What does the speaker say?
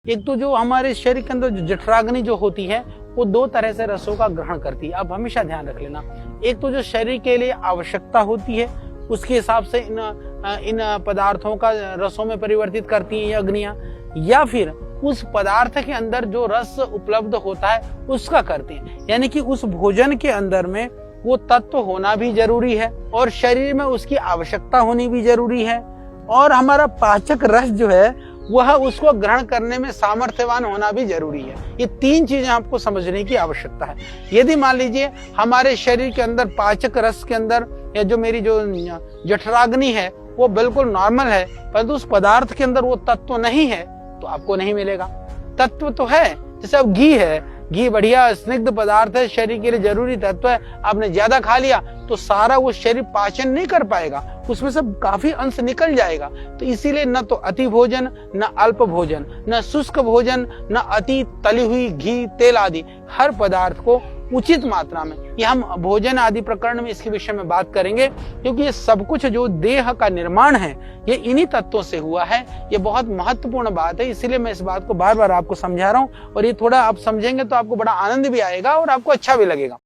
एक तो जो हमारे शरीर के अंदर जो जठराग्नि जो होती है वो दो तरह से रसों का ग्रहण करती है। आप हमेशा ध्यान रख लेना, एक तो जो शरीर के लिए आवश्यकता होती है उसके हिसाब से इन पदार्थों का रसों में परिवर्तित करती हैं ये अग्नियां, या फिर उस पदार्थ के अंदर जो रस उपलब्ध होता है उसका करते हैं। यानी कि उस भोजन के अंदर में वो तत्व होना भी जरूरी है और शरीर में उसकी आवश्यकता होनी भी जरूरी है, और हमारा पाचक रस जो है वह उसको ग्रहण करने में सामर्थ्यवान होना भी जरूरी है। ये तीन चीजें आपको समझने की आवश्यकता है। यदि मान लीजिए हमारे शरीर के अंदर पाचक रस के अंदर या जो मेरी जो जठराग्नि है वो बिल्कुल नॉर्मल है, परंतु उस पदार्थ के अंदर वो तत्व नहीं है तो आपको नहीं मिलेगा। तत्व तो है, जैसे अब घी है, घी बढ़िया स्निग्ध पदार्थ है, शरीर के लिए जरूरी तत्व है, आपने ज्यादा खा लिया तो सारा वो शरीर पाचन नहीं कर पाएगा, उसमें से काफी अंश निकल जाएगा। तो इसीलिए न तो अति भोजन, न अल्प भोजन, न शुष्क भोजन, न अति तली हुई घी तेल आदि, हर पदार्थ को उचित मात्रा में, ये हम भोजन आदि प्रकरण में इसके विषय में बात करेंगे, क्योंकि ये सब कुछ जो देह का निर्माण है ये इन्हीं तत्वों से हुआ है। ये बहुत महत्वपूर्ण बात है, इसीलिए मैं इस बात को बार बार आपको समझा रहा हूँ, और ये थोड़ा आप समझेंगे तो आपको बड़ा आनंद भी आएगा और आपको अच्छा भी लगेगा।